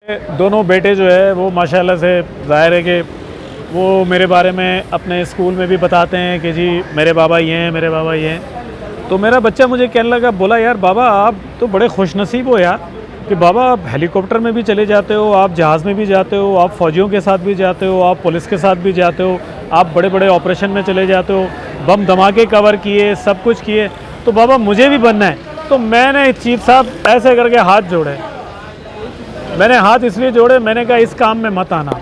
दोनों बेटे जो है वो माशाल्लाह से ज़ाहिर है कि वो मेरे बारे में अपने स्कूल में भी बताते हैं कि जी मेरे बाबा ये हैं, मेरे बाबा ये हैं। तो मेरा बच्चा मुझे कहने लगा, बोला यार बाबा आप तो बड़े खुशनसीब हो यार कि बाबा आप हेलीकॉप्टर में भी चले जाते हो, आप जहाज़ में भी जाते हो, आप फ़ौजियों के साथ भी जाते हो, आप पुलिस के साथ भी जाते हो, आप बड़े बड़े ऑपरेशन में चले जाते हो, बम धमाके कवर किए, सब कुछ किए, तो बाबा मुझे भी बनना है। तो मैंने चीफ साहब ऐसे करके हाथ जोड़े, मैंने हाथ इसलिए जोड़े, मैंने कहा इस काम में मत आना।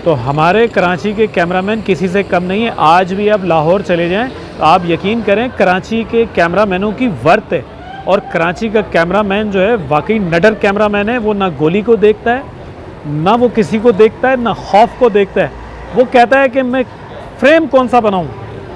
तो हमारे कराची के कैमरामैन किसी से कम नहीं है। आज भी आप लाहौर चले जाएं तो आप यकीन करें कराची के कैमरामैनों की वर्थ है। और कराची का कैमरामैन जो है वाकई नडर कैमरामैन है। वो ना गोली को देखता है, ना वो किसी को देखता है, ना खौफ को देखता है। वो कहता है कि मैं फ्रेम कौन सा बनाऊँ,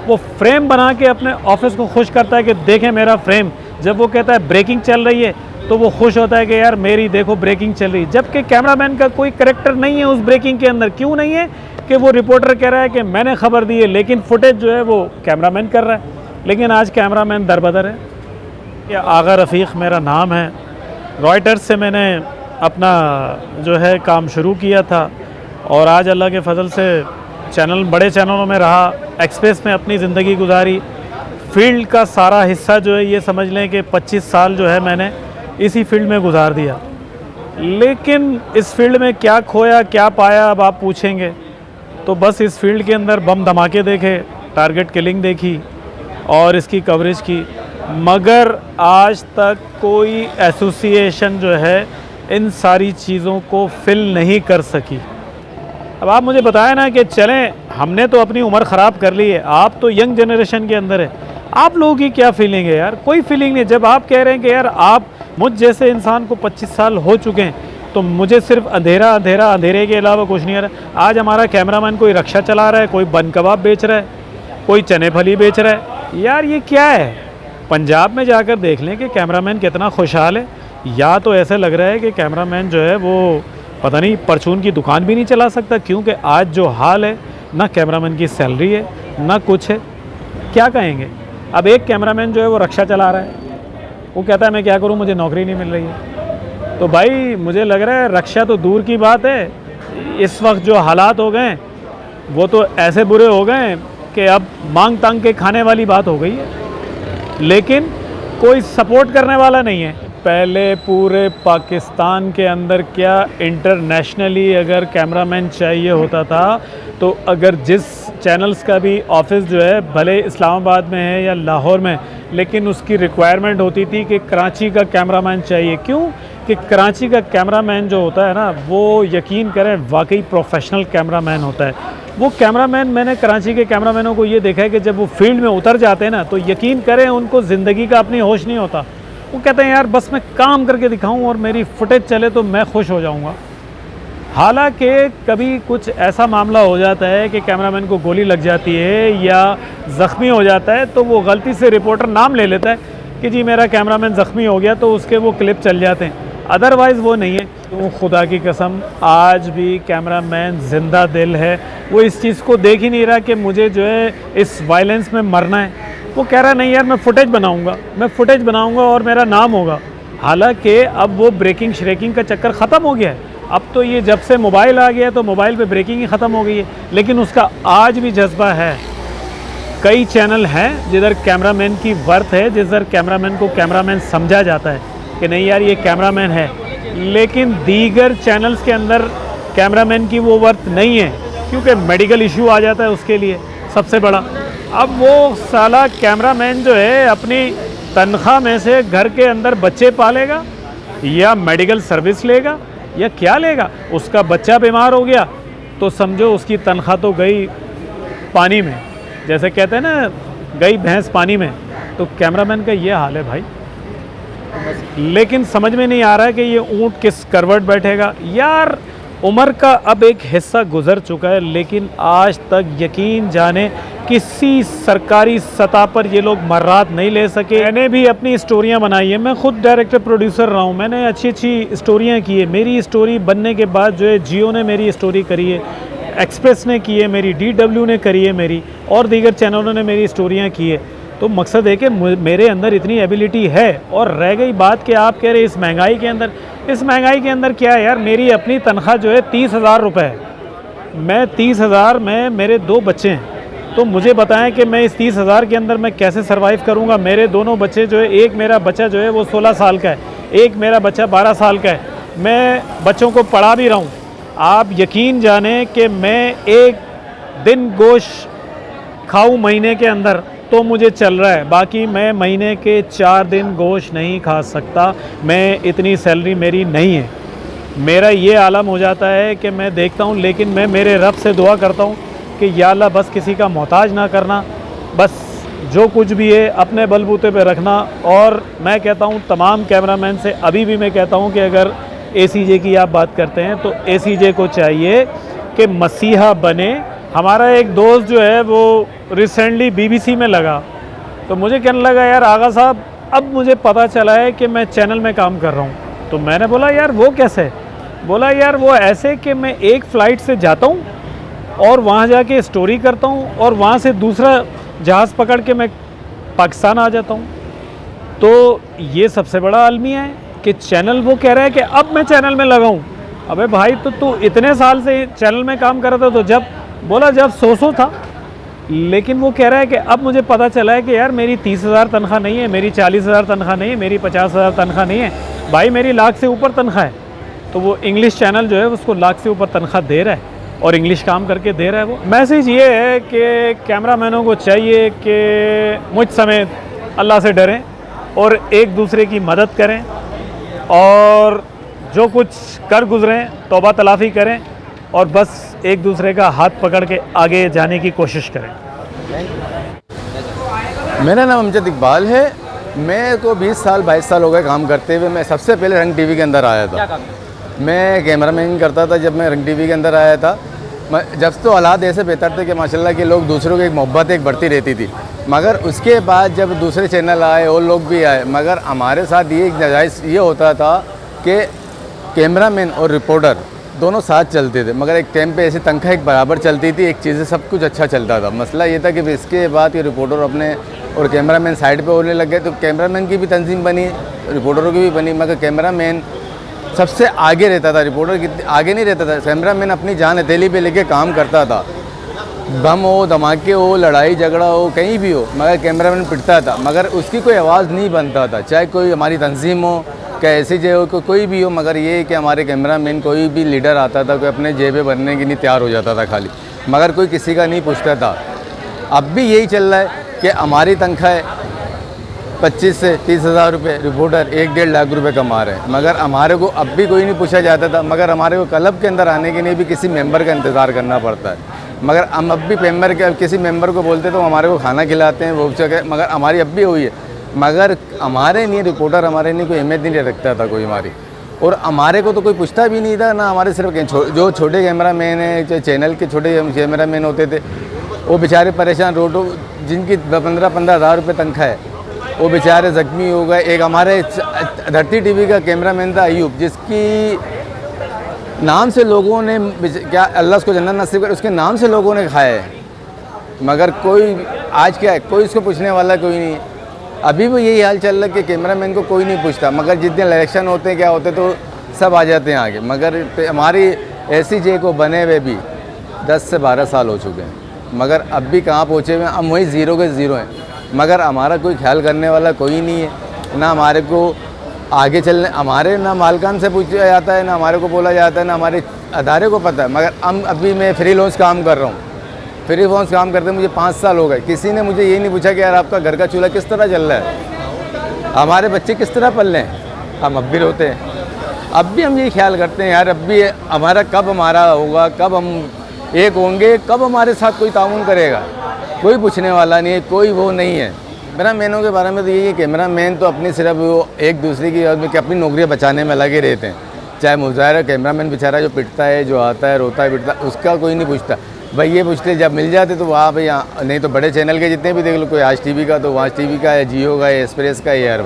वो फ्रेम बना के अपने ऑफिस को खुश करता है कि देखें मेरा फ्रेम। जब वो कहता है ब्रेकिंग चल रही है तो वो खुश होता है कि यार मेरी देखो ब्रेकिंग चल रही है। जबकि कैमरामैन का कोई करैक्टर नहीं है उस ब्रेकिंग के अंदर। क्यों नहीं है? कि वो रिपोर्टर कह रहा है कि मैंने खबर दी है, लेकिन फुटेज जो है वो कैमरामैन कर रहा है। लेकिन आज कैमरामैन दरबदर है। ये आगा रफ़ीक मेरा नाम है। रॉयटर्स से मैंने अपना जो है काम शुरू किया था और आज अल्लाह के फजल से चैनल, बड़े चैनलों में रहा, एक्सप्रेस में अपनी ज़िंदगी गुजारी। फील्ड का सारा हिस्सा जो है ये समझ लें कि 25 साल जो है मैंने इसी फील्ड में गुजार दिया। लेकिन इस फील्ड में क्या खोया क्या पाया अब आप पूछेंगे। तो बस इस फील्ड के अंदर बम धमाके देखे, टारगेट किलिंग देखी और इसकी कवरेज की, मगर आज तक कोई एसोसिएशन जो है इन सारी चीज़ों को फिल नहीं कर सकी। अब आप मुझे बताएं ना कि चलें, हमने तो अपनी उम्र ख़राब कर ली है, आप तो यंग जनरेशन के अंदर है, आप लोगों की क्या फीलिंग है यार? कोई फीलिंग नहीं। जब आप कह रहे हैं कि यार आप मुझ जैसे इंसान को 25 साल हो चुके हैं तो मुझे सिर्फ अंधेरा अंधेरा, अंधेरे के अलावा कुछ नहीं आ रहा। आज हमारा कैमरामैन कोई रक्षा चला रहा है, कोई बन कबाब बेच रहा है, कोई चने फली बेच रहा है। यार ये क्या है? पंजाब में जाकर देख लें कि कैमरामैन कितना खुशहाल है। या तो ऐसे लग रहा है कि कैमरामैन जो है वो पता नहीं परचून की दुकान भी नहीं चला सकता, क्योंकि आज जो हाल है ना कैमरामैन की सैलरी है ना कुछ है। क्या कहेंगे? अब एक कैमरामैन जो है वो रक्षा चला रहा है, वो कहता है मैं क्या करूं, मुझे नौकरी नहीं मिल रही है। तो भाई मुझे लग रहा है रक्षा तो दूर की बात है, इस वक्त जो हालात हो गए वो तो ऐसे बुरे हो गए कि अब मांग तांग के खाने वाली बात हो गई है। लेकिन कोई सपोर्ट करने वाला नहीं है। पहले पूरे पाकिस्तान के अंदर क्या इंटरनेशनली अगर कैमरामैन चाहिए होता था तो अगर जिस चैनल्स का भी ऑफिस जो है भले इस्लामाबाद में है या लाहौर में, लेकिन उसकी रिक्वायरमेंट होती थी कि कराची का कैमरामैन चाहिए। क्यों? कि कराची का कैमरामैन जो होता है ना वो यकीन करें वाकई प्रोफेशनल कैमरामैन होता है। वो कैमरामैन, मैंने कराची के कैमरामैनों को ये देखा है कि जब वो फील्ड में उतर जाते हैं ना तो यकीन करें उनको ज़िंदगी का अपनी होश नहीं होता। वो कहते हैं यार बस मैं काम करके दिखाऊं और मेरी फुटेज चले तो मैं खुश हो जाऊंगा। हालांकि कभी कुछ ऐसा मामला हो जाता है कि कैमरामैन को गोली लग जाती है या ज़ख्मी हो जाता है तो वो गलती से रिपोर्टर नाम ले लेता है कि जी मेरा कैमरामैन ज़ख्मी हो गया, तो उसके वो क्लिप चल जाते हैं। अदरवाइज़ वो नहीं है। तो खुदा की कसम आज भी कैमरामैन ज़िंदा दिल है। वो इस चीज़ को देख ही नहीं रहा कि मुझे जो है इस वायलेंस में मरना है। वो कह रहा नहीं यार मैं फुटेज बनाऊंगा, मैं फुटेज बनाऊंगा और मेरा नाम होगा। हालांकि अब वो ब्रेकिंग श्रेकिंग का चक्कर ख़त्म हो गया है। अब तो ये जब से मोबाइल आ गया है तो मोबाइल पे ब्रेकिंग ही ख़त्म हो गई है। लेकिन उसका आज भी जज्बा है। कई चैनल हैं जिधर कैमरामैन की वर्थ है, जिधर कैमरामैन को कैमरामैन समझा जाता है कि नहीं यार ये कैमरामैन है। लेकिन दीगर चैनल्स के अंदर कैमरामैन की वो वर्थ नहीं है, क्योंकि मेडिकल इशू आ जाता है उसके लिए सबसे बड़ा। अब वो साला कैमरामैन जो है अपनी तनख्वाह में से घर के अंदर बच्चे पालेगा या मेडिकल सर्विस लेगा या क्या लेगा? उसका बच्चा बीमार हो गया तो समझो उसकी तनख्वाह तो गई पानी में, जैसे कहते हैं ना गई भैंस पानी में। तो कैमरामैन का ये हाल है भाई। लेकिन समझ में नहीं आ रहा है कि ये ऊँट किस करवट बैठेगा। यार उम्र का अब एक हिस्सा गुजर चुका है, लेकिन आज तक यकीन जाने किसी सरकारी सतह पर ये लोग मर्रात नहीं ले सके। मैंने भी अपनी स्टोरियां बनाई है, मैं खुद डायरेक्टर प्रोड्यूसर रहा हूँ, मैंने अच्छी अच्छी स्टोरियां की है। मेरी स्टोरी बनने के बाद जो है जियो ने मेरी स्टोरी करी है, एक्सप्रेस ने की है मेरी, DW ने करी है मेरी, और दीगर चैनलों ने मेरी स्टोरियाँ की है। तो मकसद है कि मेरे अंदर इतनी एबिलिटी है। और रह गई बात कि आप कह रहे इस महंगाई के अंदर, इस महंगाई के अंदर क्या है यार, मेरी अपनी तनख्वाह जो है 30,000 रुपये है। मैं 30,000 में मेरे 2 बच्चे हैं, तो मुझे बताएं कि मैं इस 30,000 के अंदर मैं कैसे सर्वाइव करूंगा। मेरे दोनों बच्चे जो है, एक मेरा बच्चा जो है वो 16 साल का है, एक मेरा बच्चा 12 साल का है। मैं बच्चों को पढ़ा भी रहा हूँ। आप यकीन जानें कि मैं एक दिन गोश्त खाऊं महीने के अंदर तो मुझे चल रहा है, बाकी मैं महीने के 4 दिन गोश्त नहीं खा सकता। मैं इतनी सैलरी मेरी नहीं है। मेरा ये आलम हो जाता है कि मैं देखता हूँ, लेकिन मैं मेरे रब से दुआ करता हूँ कि या अल्लाह बस किसी का मोहताज ना करना, बस जो कुछ भी है अपने बलबूते पे रखना। और मैं कहता हूँ तमाम कैमरामैन से, अभी भी मैं कहता हूँ कि अगर ACJ की आप बात करते हैं तो ACJ को चाहिए कि मसीहा बने। हमारा एक दोस्त जो है वो रिसेंटली BBC में लगा, तो मुझे कहने लगा यार आगा साहब अब मुझे पता चला है कि मैं चैनल में काम कर रहा हूँ। तो मैंने बोला यार वो कैसे? बोला यार वो ऐसे कि मैं एक फ़्लाइट से जाता हूँ और वहाँ जाके स्टोरी करता हूँ और वहाँ से दूसरा जहाज़ पकड़ के मैं पाकिस्तान आ जाता हूँ। तो ये सबसे बड़ा अलमिया है कि चैनल, वो कह रहा है कि अब मैं चैनल में लगा हूँ। अबे भाई तो तू इतने साल से चैनल में काम कर रहा था, तो जब बोला जब 100 था, लेकिन वो कह रहा है कि अब मुझे पता चला है कि यार मेरी 30,000 तनख्वाह नहीं है, मेरी 40,000 तनख्वाह नहीं है, मेरी 50,000 तनख्वाह नहीं है भाई, मेरी लाख से ऊपर तनख्वाह है। तो वो इंग्लिश चैनल जो है उसको लाख से ऊपर तनख्वाह दे रहा है और इंग्लिश काम करके दे रहा है। वो मैसेज ये है कि कैमरामैनों को चाहिए कि मुझ समेत अल्लाह से डरें और एक दूसरे की मदद करें और जो कुछ कर गुजरें तौबा तलाफ़ी करें और बस एक दूसरे का हाथ पकड़ के आगे जाने की कोशिश करें। मेरा नाम अमजद इकबाल है। मैं को 20 साल 22 साल हो गए काम करते हुए। मैं सबसे पहले रंग टीवी के अंदर आया था। मैं कैमरामैन करता था जब मैं रंग टीवी के अंदर आया था। जब तो हालात ऐसे बेहतर थे कि माशाल्लाह के लोग दूसरों की एक मोहब्बत एक बढ़ती रहती थी, मगर उसके बाद जब दूसरे चैनल आए और लोग भी आए, मगर हमारे साथ ये नाजायज़ ये होता था कि कैमरामैन और रिपोर्टर दोनों साथ चलते थे, मगर एक टाइम पे ऐसी तनख्वाह एक बराबर चलती थी, एक चीज़ें सब कुछ अच्छा चलता था। मसला ये था कि इसके बाद ये रिपोर्टर अपने और कैमरामैन साइड पे होने लग गए, तो कैमरामैन की भी तंजीम बनी, रिपोर्टरों की भी बनी, मगर कैमरामैन सबसे आगे रहता था, रिपोर्टर की आगे नहीं रहता था। कैमरामैन अपनी जान हथेली पे लेके काम करता था, बम हो, धमाके हो, लड़ाई झगड़ा हो, कहीं भी हो, मगर कैमरामैन पिटता था, मगर उसकी कोई आवाज़ नहीं बनता था। चाहे कोई हमारी तंजीम हो, कैसे जे हो, कोई भी हो, मगर ये कि हमारे कैमरामैन कोई भी लीडर आता था, कोई अपने जेबे बनने के लिए तैयार हो जाता था खाली, मगर कोई किसी का नहीं पूछता था। अब भी यही चल रहा है कि हमारी तनख्वाह 25 से 30,000 रुपये, रिपोर्टर 1-1.5 लाख रुपए कमा रहे हैं, मगर हमारे को अब भी कोई नहीं पूछा जाता था। मगर हमारे को क्लब के अंदर आने के लिए भी किसी मेंबर का इंतज़ार करना पड़ता है, मगर हम अब भी मेंबर के किसी मेंबर को बोलते तो हमारे को खाना खिलाते हैं वो जगह, मगर हमारी अब भी हुई है। मगर हमारे लिए रिपोर्टर हमारे लिए कोई अहमियत नहीं रखता था कोई हमारी, और हमारे को तो कोई पूछता भी नहीं था ना। हमारे सिर्फ जो छोटे कैमरामैन हैं, जो चैनल के छोटे कैमरामैन होते थे, वो बेचारे परेशान, रोडों जिनकी 15-15 हज़ार रुपये तनख्वाह है, वो बेचारे ज़ख्मी हो गए। एक हमारे धरती टीवी का कैमरामैन था अयूब, जिसकी नाम से लोगों ने, क्या अल्लाह उसको जन्नत नसीब करे, उसके नाम से लोगों ने खाया है, मगर कोई आज क्या है, कोई उसको पूछने वाला कोई नहीं। अभी भी यही हाल चल रहा है कि कैमरामैन को कोई नहीं पूछता, मगर जिस दिन इलेक्शन होते हैं क्या होते तो सब आ जाते हैं आगे। मगर हमारी ACJ को बने हुए भी 10 से 12 साल हो चुके हैं, मगर अब भी कहाँ पहुँचे हुए हैं, हम वही ज़ीरो के ज़ीरो हैं, मगर हमारा कोई ख्याल करने वाला कोई नहीं है। ना हमारे को आगे चलने, हमारे ना मालकान से पूछा जाता है, ना हमारे को बोला जाता है, ना हमारे अदारे को पता है। मगर हम अभी मैं फ्री लॉन्च काम कर रहा हूँ, फ्री लॉन्च काम करते मुझे 5 साल हो गए। किसी ने मुझे ये नहीं पूछा कि यार आपका घर का चूल्हा किस तरह चल रहा है, हमारे बच्चे किस तरह पल रहे हैं। हम अब भी रोते हैं, अब भी हम यही ख्याल करते हैं यार अब भी हमारा कब हमारा होगा, कब हम एक होंगे, कब हमारे साथ कोई ताउन करेगा। कोई पूछने वाला नहीं है, कोई वो नहीं है। मेरा मैनों के बारे में तो यही है, कैमरा मैन तो अपनी सिर्फ वो एक दूसरे की अपनी नौकरियां बचाने में लगे रहते हैं। चाहे मुजाहिरा कैमरा मैन बेचारा जो पिटता है, जो आता है, रोता है, पिटता, उसका कोई नहीं पूछता। भाई ये पूछते जब मिल जाते तो वहाँ भाई नहीं तो बड़े चैनल के जितने भी देख लो, कोई आज टीवी का तो आज टीवी का, या जियो का, या एक्सप्रेस का, या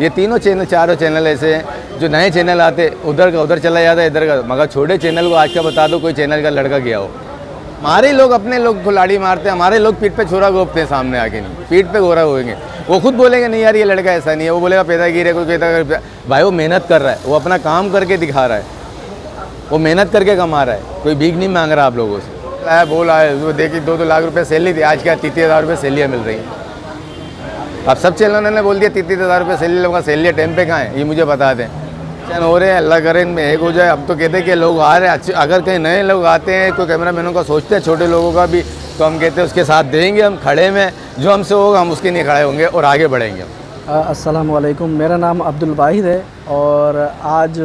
ये तीनों चैनल, चारों चैनल ऐसे हैं जो नए चैनल आते उधर का उधर चला जाता है, इधर का। मगर छोटे चैनल को आज का बता दो कोई चैनल का लड़का गया हो, हमारे लोग अपने लोग को लाड़ी मारते हैं, हमारे लोग पीठ पे छुरा घोंपते हैं, सामने आके नहीं, पीठ पे गोरा होएंगे। वो खुद बोलेंगे नहीं यार ये लड़का ऐसा नहीं है, वो बोलेगा पैदागिरी है, कोई कहता भाई वो मेहनत कर रहा है, वो अपना काम करके दिखा रहा है, वो मेहनत करके कमा रहा है, कोई भीख नहीं मांग रहा आप लोगों से। आया बोला है वो देखिए 2-2 लाख रुपये सैलरी थी, आज क्या 30,000 रुपये सैलियाँ मिल रही हैं। अब सब चैनलों ने बोल दिया 30,000 रुपये सैलरी, लोगों का सैलरी टाइम पे कहाँ है, ये मुझे बता दें। चैन हो रहे हैं, अल्लाह करे इनमें एक हो जाए। अब तो कहते हैं कि लोग आ रहे हैं, अगर कहीं नए लोग आते हैं, कोई कैमरा मैनों का सोचते हैं, छोटे लोगों का भी, तो हम कहते हैं उसके साथ देंगे, हम खड़े में जो हमसे होगा हम उसके लिए खड़े होंगे और आगे बढ़ेंगे। अस्सलाम वालेकुम, मेरा नाम अब्दुल वाहिद है और आज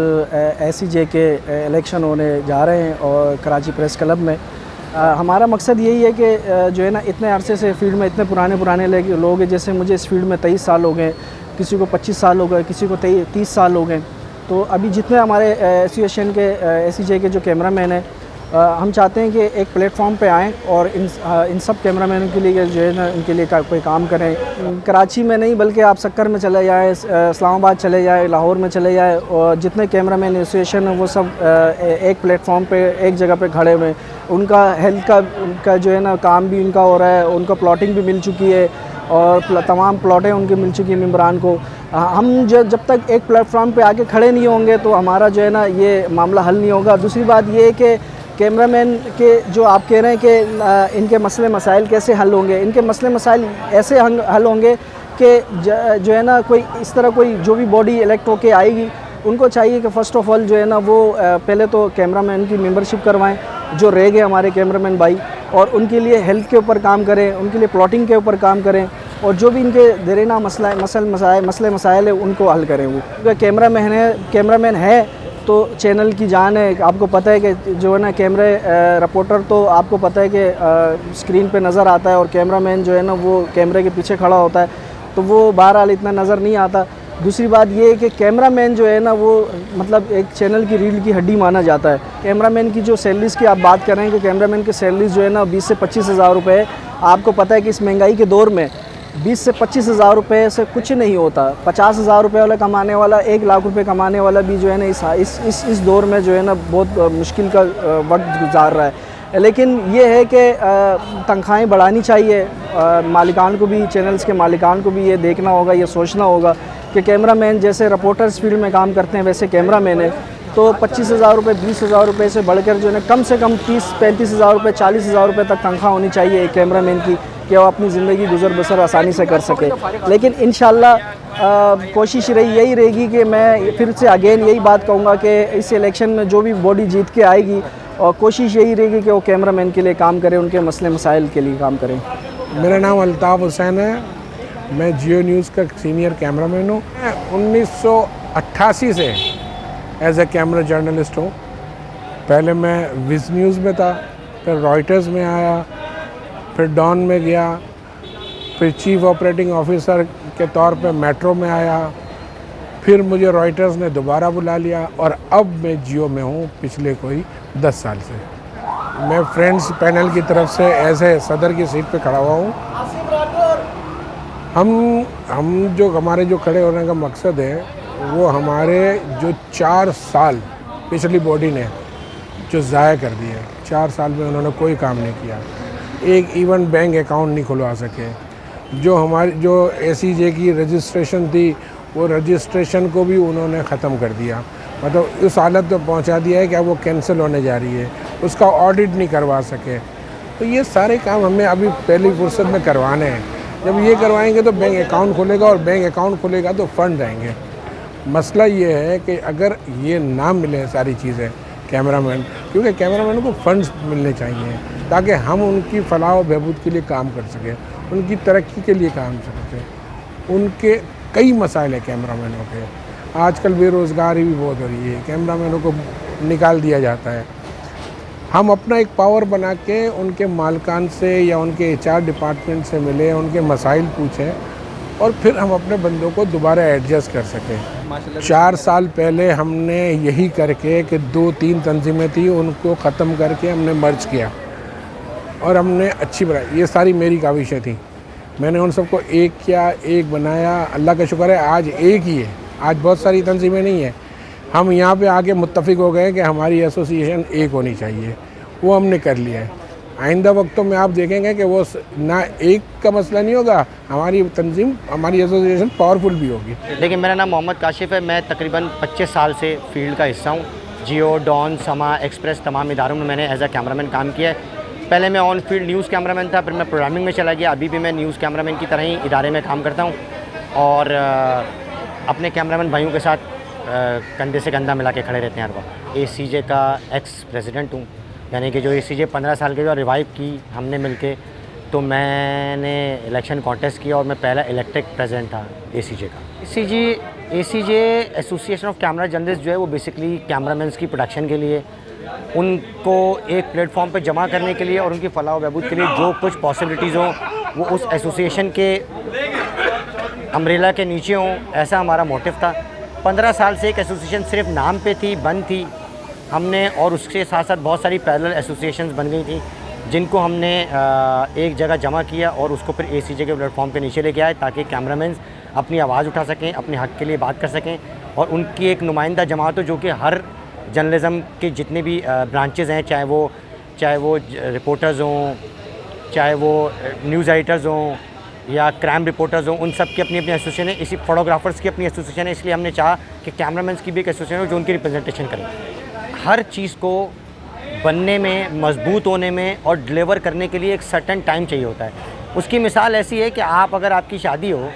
SEJ के इलेक्शन होने जा रहे हैं और कराची प्रेस क्लब में हमारा मकसद यही है कि जो है ना इतने अरसे से फील्ड में इतने पुराने लोग हैं, जैसे मुझे इस फील्ड में 23 साल हो गए, किसी को 25 साल हो गए, किसी को 30 साल हो गए। तो अभी जितने हमारे एसोसिएशन के SEJ के जो कैमरामैन हैं, हम चाहते हैं कि एक प्लेटफॉर्म पे आएँ और इन सब कैमरामैनों के लिए जो है ना इनके लिए कोई काम करें। कराची में नहीं बल्कि आप सक्कर में चले जाएँ, इस्लामाबाद चले जाएँ, लाहौर में चले जाएँ, और जितने कैमरामैन एसोसिएशन हैं वो सब एक प्लेटफॉर्म पे एक जगह पे खड़े हुए। उनका हेल्थ का जो है ना काम भी उनका हो रहा है, उनका प्लॉटिंग भी मिल चुकी है और तमाम प्लॉटें उनकी मिल चुकी हैं मेम्बरान को। हम जब तक एक प्लेटफॉर्म पे आके खड़े नहीं होंगे तो हमारा जो है ना ये मामला हल नहीं होगा। दूसरी बात ये है कि कैमरामैन के जो आप कह रहे हैं कि इनके मसले मसाइल कैसे हल होंगे, इनके मसले मसाइल ऐसे हल होंगे कि जो है ना कोई इस तरह कोई जो भी बॉडी इलेक्ट होके आएगी उनको चाहिए कि फ़र्स्ट ऑफ़ ऑल जो है ना वो पहले तो कैमरामैन की मेंबरशिप करवाएं जो रह गए हमारे कैमरामैन भाई, और उनके लिए हेल्थ के ऊपर काम करें, उनके लिए प्लॉटिंग के ऊपर काम करें, और जो भी इनके देरेना मसले मसाइल है उनको हल करें। वो कैमरामैन है तो चैनल की जान है। आपको पता है कि जो है ना कैमरे रिपोर्टर तो आपको पता है कि स्क्रीन पे नज़र आता है और कैमरामैन जो है ना वो कैमरे के पीछे खड़ा होता है, तो वो बहरहाल इतना नज़र नहीं आता। दूसरी बात ये है कि कैमरामैन जो है ना वो मतलब एक चैनल की रीढ़ की हड्डी माना जाता है। कैमरामैन की जो सैलरीज़ की आप बात कर रहे हैं कि कैमरामैन की सैलरीज़ जो है ना 20 से 25 हज़ार रुपये है। आपको पता है कि इस महंगाई के दौर में 20 से 25 हज़ार रुपये से कुछ नहीं होता। 50 हज़ार रुपये वाला कमाने वाला 1 लाख रुपये कमाने वाला भी जो है ना इस दौर में जो है ना बहुत मुश्किल का वक्त गुजार रहा है। लेकिन ये है कि तनख्वाहें बढ़ानी चाहिए। मालिकान को भी, चैनल्स के मालिकान को भी ये देखना होगा, ये सोचना होगा कि कैमरामैन जैसे रिपोर्टर्स फील्ड में काम करते हैं वैसे कैमरामैन है, तो 25 हज़ार रुपये 20 हज़ार रुपये से बढ़कर जो है कम से कम 30-35 हज़ार रुपये 40 हज़ार रुपये तक तनख्वाह होनी चाहिए एक कैमरामैन की, कि वो अपनी ज़िंदगी गुजर बसर आसानी से कर सके। लेकिन इंशाल्लाह कोशिश यही रहेगी कि मैं फिर से अगेन यही बात कहूँगा कि इस इलेक्शन में जो भी बॉडी जीत के आएगी और कोशिश यही रहेगी कि वो कैमरामैन के लिए काम करें, उनके मसले मसाइल के लिए काम करें। मेरा नाम अल्ताफ़ हुसैन है, मैं जियो न्यूज़ का सीनियर कैमरामैन हूँ। 1988 से एज ए कैमरा जर्नलिस्ट हूँ। पहले मैं विज़ न्यूज़ में था, फिर रॉयटर्स में आया, फिर डॉन में गया, फिर चीफ ऑपरेटिंग ऑफिसर के तौर पे मेट्रो में आया, फिर मुझे रॉयटर्स ने दोबारा बुला लिया और अब मैं जियो में हूँ पिछले कोई 10 साल से। मैं फ्रेंड्स पैनल की तरफ से ऐसे सदर की सीट पे खड़ा हुआ हूँ। हम जो हमारे जो खड़े होने का मकसद है वो हमारे जो 4 साल पिछली बॉडी ने जो ज़ाया कर दिए, 4 साल में उन्होंने कोई काम नहीं किया, एक इवन बैंक अकाउंट नहीं खुलवा सके। जो हमारी जो SEJ की रजिस्ट्रेशन थी वो रजिस्ट्रेशन को भी उन्होंने ख़त्म कर दिया, मतलब उस हालत पर पहुंचा दिया है कि अब वो कैंसिल होने जा रही है, उसका ऑडिट नहीं करवा सके। तो ये सारे काम हमें अभी पहली फुर्सत में करवाने हैं। जब ये करवाएंगे तो बैंक अकाउंट खुलेगा और बैंक अकाउंट खुलेगा तो फ़ंड आएंगे। मसला ये है कि अगर ये ना मिले सारी चीज़ें कैमरामैन, क्योंकि कैमरामैन को फंड्स मिलने चाहिए ताकि हम उनकी फलाह और बहबूद के लिए काम कर सकें, उनकी तरक्की के लिए काम कर सकें। उनके कई मसाइल हैं कैमरामैनों के। आजकल बेरोज़गारी भी बहुत हो रही है, कैमरामैनों को निकाल दिया जाता है। हम अपना एक पावर बना के उनके मालकान से या उनके HR डिपार्टमेंट से मिले, उनके मसाइल पूछें और फिर हम अपने बंदों को दोबारा एडजस्ट कर सकें। 4 साल पहले हमने यही करके कि 2-3 तंजीमें थी उनको ख़त्म करके हमने मर्ज किया और हमने अच्छी बनाई। ये सारी मेरी काविशें थी, मैंने उन सबको एक किया, एक बनाया। अल्लाह का शुक्र है आज एक ही है, आज बहुत सारी तंजीमें नहीं है। हम यहाँ पे आके मुत्तफ़िक हो गए कि हमारी एसोसिएशन एक होनी चाहिए, वो हमने कर लिया है। आइंदा वक्तों में आप देखेंगे कि वो ना एक का मसला नहीं होगा, हमारी तंजीम, हमारी एसोसिएशन पावरफुल भी होगी। देखिए, मेरा नाम मोहम्मद काशिफ है। मैं तकरीबन 25 साल से फील्ड का हिस्सा हूँ। जियो, डॉन, समा, एक्सप्रेस तमाम इदारों में मैंने एज अ कैमरामैन काम किया है। पहले मैं ऑन फील्ड न्यूज़ कैमरामैन था, फिर मैं प्रोग्रामिंग में चला गया। अभी भी मैं न्यूज़ कैमरामैन की तरह ही इदारे में काम करता हूँ और अपने कैमरामैन भाइयों के साथ कंधे से कंधा मिला के खड़े रहते हैं हर वक्त। ACJ का एक्स प्रेसिडेंट हूँ, यानी कि जो ACJ 15 साल के जो रिवाइव की हमने मिलके, तो मैंने इलेक्शन कॉन्टेस्ट किया और मैं पहला इलेक्टेड प्रेसिडेंट था ACJ का। ACJ association of camera journalist जो है वो बेसिकली कैमरामैन्स की प्रोडक्शन के लिए, उनको एक प्लेटफॉर्म पे जमा करने के लिए और उनकी फलाह व बहबूद के लिए जो कुछ पॉसिबिलिटीज़ हों वो उस एसोसिएशन के अम्ब्रेला के नीचे हों, ऐसा हमारा मोटिव था। 15 साल से एक एसोसिएशन सिर्फ नाम पे थी, बंद थी हमने, और उसके साथ साथ बहुत सारी पैरेलल एसोसिएशंस बन गई थी जिनको हमने एक जगह जमा किया और उसको फिर ACJ के प्लेटफॉर्म पे नीचे लेके आए ताकि कैमरामैन अपनी आवाज़ उठा सकें, अपने हक़ के लिए बात कर सकें और उनकी एक नुमाइंदा जमात हो जो कि हर जर्नलिज़म के जितने भी ब्रांचेज़ हैं, चाहे वो रिपोर्टर्स हों, चाहे वो न्यूज़ एडिटर्स हों या क्राइम रिपोर्टर्स हों, उन सब की अपनी अपनी एसोसिएशन है। इसी फोटोग्राफर्स की अपनी एसोसिएशन है। इसलिए हमने चाहा कि कैमरामैन की भी एक एसोसिएशन हो जो उनकी रिप्रेजेंटेशन करे। हर चीज़ को बनने में, मजबूत होने में और डिलीवर करने के लिए एक सर्टेन टाइम चाहिए होता है। उसकी मिसाल ऐसी है कि आप अगर आपकी शादी हो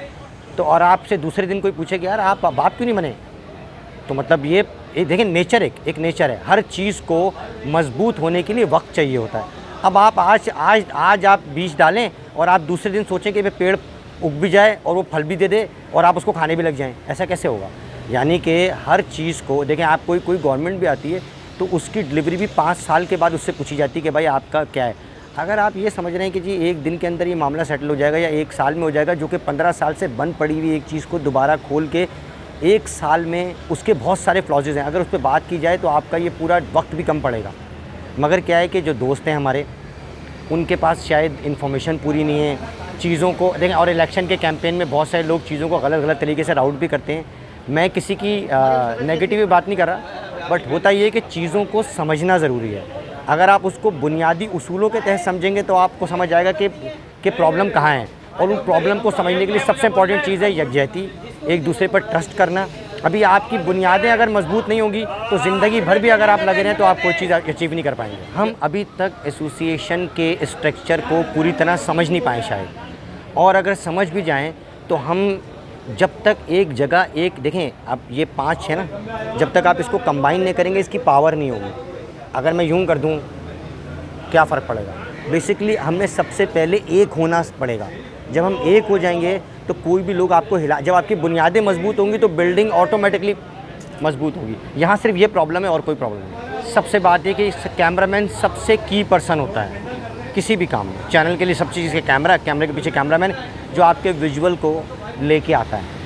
तो और आपसे दूसरे दिन कोई पूछे कि यार आप बाप क्यों नहीं बने, तो मतलब ये देखिए नेचर एक नेचर है। हर चीज़ को मजबूत होने के लिए वक्त चाहिए होता है। अब आप आज आप बीज डालें और आप दूसरे दिन सोचें कि पेड़ उग भी जाए और वो फल भी दे दे और आप उसको खाने भी लग जाएं, ऐसा कैसे होगा। यानी कि हर चीज़ को देखें, आप कोई गवर्नमेंट भी आती है तो उसकी डिलीवरी भी 5 साल के बाद उससे पूछी जाती है कि भाई आपका क्या है। अगर आप ये समझ रहे हैं कि जी एक दिन के अंदर ये मामला सेटल हो जाएगा या 1 साल में हो जाएगा, जो कि 15 साल से बंद पड़ी हुई एक चीज़ को दोबारा खोल के 1 साल में, उसके बहुत सारे फ्लॉजेज़ हैं, अगर उस पर बात की जाए तो आपका ये पूरा वक्त भी कम पड़ेगा। मगर क्या है कि जो दोस्त हैं हमारे, उनके पास शायद इन्फॉर्मेशन पूरी नहीं है चीज़ों को देखें, और इलेक्शन के कैंपेन में बहुत सारे लोग चीज़ों को गलत तरीके से राउट भी करते हैं। मैं किसी की नेगेटिव बात नहीं कर रहा, बट होता ये है कि चीज़ों को समझना ज़रूरी है। अगर आप उसको बुनियादी उसूलों के तहत समझेंगे तो आपको समझ आएगा कि प्रॉब्लम कहाँ है, और उन प्रॉब्लम को समझने के लिए सबसे इम्पॉर्टेंट चीज़ है यकजहती, एक दूसरे पर ट्रस्ट करना। अभी आपकी बुनियादें अगर मजबूत नहीं होंगी तो ज़िंदगी भर भी अगर आप लगे रहें तो आप कोई चीज़ अचीव नहीं कर पाएंगे। हम अभी तक एसोसिएशन के स्ट्रक्चर को पूरी तरह समझ नहीं पाए शायद, और अगर समझ भी जाएं तो हम जब तक एक जगह देखें, अब ये 5 है ना, जब तक आप इसको कंबाइन नहीं करेंगे इसकी पावर नहीं होगी। अगर मैं यूँ कर दूँ क्या फ़र्क पड़ेगा। बेसिकली हमें सबसे पहले एक होना पड़ेगा। जब हम एक हो जाएंगे तो कोई भी लोग आपको जब आपकी बुनियादें मजबूत होंगी तो बिल्डिंग ऑटोमेटिकली मजबूत होगी। यहाँ सिर्फ ये प्रॉब्लम है और कोई प्रॉब्लम नहीं। सबसे बात है कि कैमरामैन सबसे की पर्सन होता है किसी भी काम में। चैनल के लिए सब चीज़ के कैमरे के पीछे कैमरामैन जो आपके विजुअल को लेके आता है।